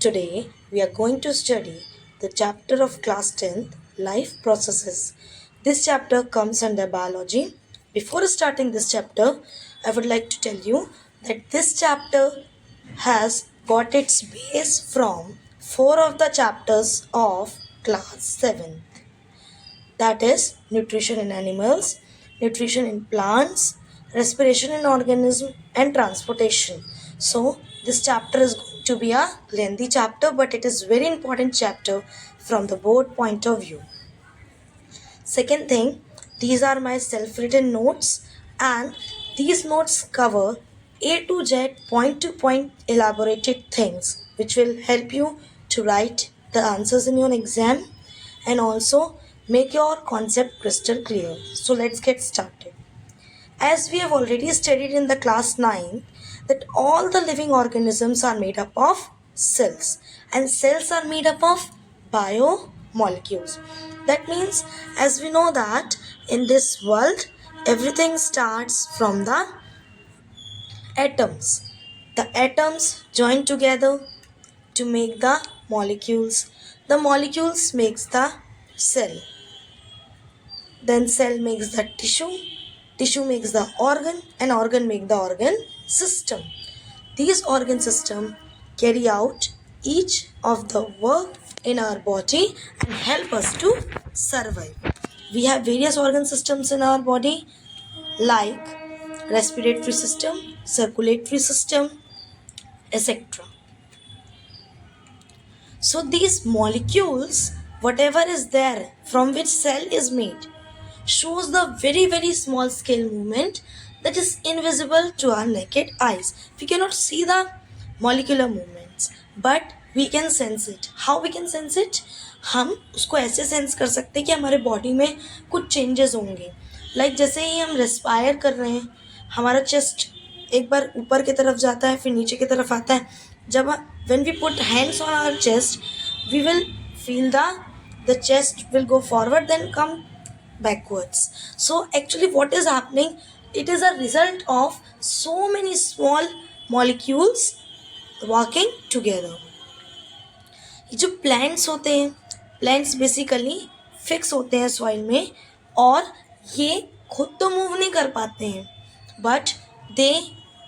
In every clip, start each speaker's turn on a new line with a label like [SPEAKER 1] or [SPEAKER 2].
[SPEAKER 1] Today we are going to study the chapter of class 10th life processes. This chapter comes under biology. Before starting this chapter, I would like to tell you that this chapter has got its base from four of the chapters of class 7, that is nutrition in animals, nutrition in plants, respiration in organism, and transportation. So this chapter is going to be a lengthy chapter, but it is very important chapter from the board point of view. Second thing, these are my self-written notes, and these notes cover A to Z point to point elaborated things which will help you to write the answers in your exam and also make your concept crystal clear. So let's get started. As we have already studied in the class 9 that all the living organisms are made up of cells, and cells are made up of biomolecules. That means, as we know that in this world everything starts from the atoms. The atoms join together to make the molecules. The molecules makes the cell. Then cell makes the tissue makes the organ, and organ make the organ system. These organ system carry out each of the work in our body and help us to survive. We have various organ systems in our body like respiratory system, circulatory system, etc. So these molecules, whatever is there from which cell is made, shows the very small scale movement that is invisible to our naked eyes. We cannot see the molecular movements, but we can sense it. How we can sense it? हम उसको ऐसे sense कर सकते हैं कि हमारे body में कुछ चेंजेस होंगे. लाइक जैसे ही हम रेस्पायर कर रहे हैं, हमारा चेस्ट एक बार ऊपर की तरफ जाता है, फिर नीचे की तरफ आता है. जब when we put hands on our chest, we will feel the chest will go forward, then come backwards. So actually what is happening, it is a result of so many small molecules working together. ये जो plants होते हैं, plants basically fix होते हैं soil में, और ये खुद तो move नहीं कर पाते हैं, but they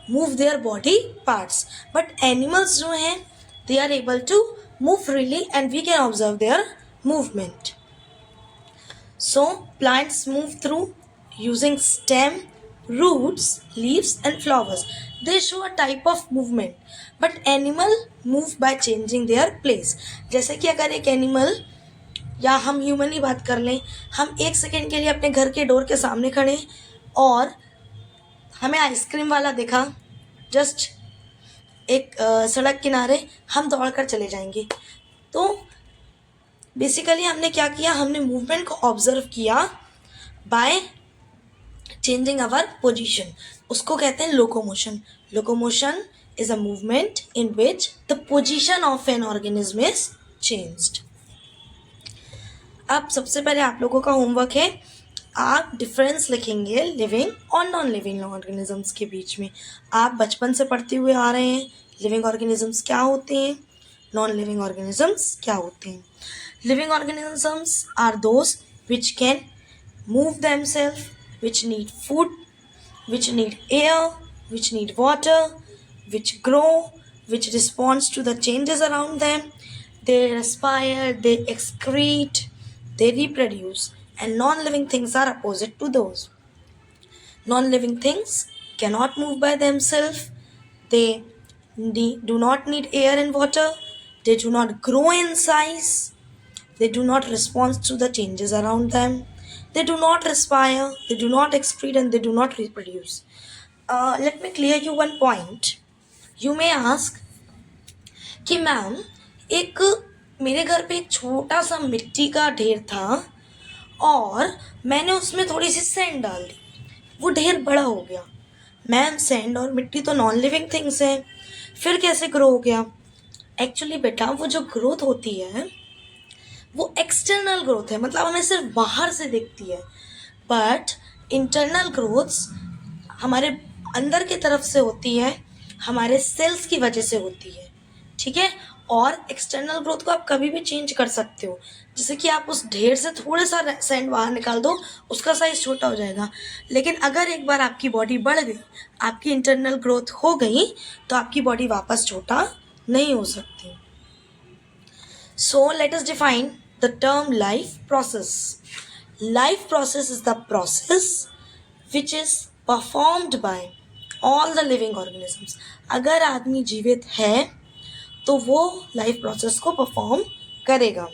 [SPEAKER 1] move their body parts. But animals जो हैं, they are able to move freely and we can observe their movement. So plants move through using stem, roots, leaves and flowers. They show a type of movement. But animal move by changing their place. जैसे कि अगर एक animal या हम human ही बात कर लें, हम एक सेकेंड के लिए अपने घर के डोर के सामने खड़े और हमें आइसक्रीम वाला दिखा जस्ट एक सड़क किनारे, हम दौड़कर चले जाएंगे. तो बेसिकली हमने क्या किया, हमने मूवमेंट को ऑब्जर्व किया बाय चेंजिंग आवर पोजीशन. उसको कहते हैं locomotion. Locomotion is a movement in which the position of an organism is changed. अब सबसे पहले आप लोगों का होमवर्क है, आप डिफरेंस लिखेंगे लिविंग और नॉन लिविंग ऑर्गेनिजम्स के बीच में. आप बचपन से पढ़ते हुए आ रहे हैं लिविंग ऑर्गेनिजम्स क्या होते हैं, नॉन लिविंग ऑर्गेनिजम्स क्या होते हैं. Living organisms are those which can move themselves, which need food, which need air, which need water, which grow, which responds to the changes around them. They respire, they excrete, they reproduce, and non-living things are opposite to those. Non-living things cannot move by themselves. They do not need air and water. They do not grow in size. They do not respond to the changes around them. They do not respire, they do not excrete, and they do not reproduce. Let me clear you one point. You may ask कि ma'am एक मेरे घर पे एक छोटा सा मिट्टी का ढेर था और मैंने उसमें थोड़ी सी सैंड डाल दी, वो ढेर बड़ा हो गया. मैम सैंड और मिट्टी तो नॉन लिविंग थिंग्स हैं, फिर कैसे ग्रो हो गया? एक्चुअली बेटा वो जो ग्रोथ होती है वो एक्सटर्नल ग्रोथ है, मतलब हमें सिर्फ बाहर से दिखती है. बट इंटरनल ग्रोथ्स हमारे अंदर की तरफ से होती है, हमारे सेल्स की वजह से होती है. ठीक है। और एक्सटर्नल ग्रोथ को आप कभी भी चेंज कर सकते हो, जैसे कि आप उस ढेर से थोड़े सा सैंड बाहर निकाल दो, उसका साइज छोटा हो जाएगा। लेकिन अगर एक बार आपकी बॉडी बढ़ गई, आपकी इंटरनल ग्रोथ हो गई, तो आपकी बॉडी वापस छोटा नहीं हो सकती। So let us define the term life process. Life process is the process which is performed by all the living organisms. अगर आदमी जीवित है तो वो लाइफ प्रोसेस को परफॉर्म करेगा,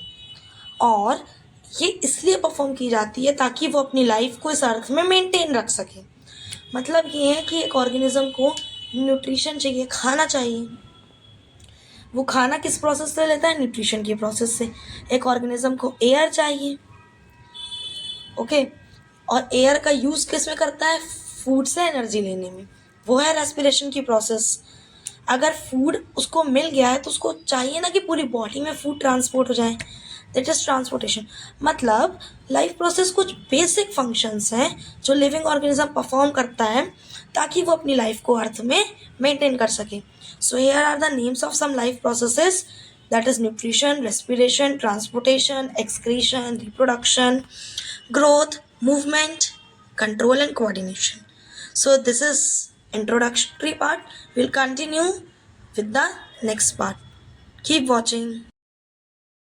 [SPEAKER 1] और ये इसलिए परफॉर्म की जाती है ताकि वो अपनी लाइफ को इस अर्थ में मेंटेन रख सके। मतलब ये है कि एक ऑर्गेनिज्म को न्यूट्रिशन चाहिए, खाना चाहिए। वो खाना किस प्रोसेस से लेता है? न्यूट्रिशन की प्रोसेस से। एक ऑर्गेनिज्म को एयर चाहिए, ओके, और एयर का यूज किस में करता है? फूड से एनर्जी लेने में, वो है रेस्पिरेशन की प्रोसेस। अगर फूड उसको मिल गया है तो उसको चाहिए ना कि पूरी बॉडी में फूड ट्रांसपोर्ट हो जाए, दैट इज ट्रांसपोर्टेशन। मतलब लाइफ प्रोसेस कुछ बेसिक फंक्शंस हैं जो लिविंग ऑर्गेनिज्म परफॉर्म करता है ताकि वो अपनी लाइफ को अर्थ में मेंटेन कर सके। So here are the names of some life processes, that is nutrition, respiration, transportation, excretion, reproduction, growth, movement, control and coordination. So this is introductory part. We'll continue with the next part. Keep watching.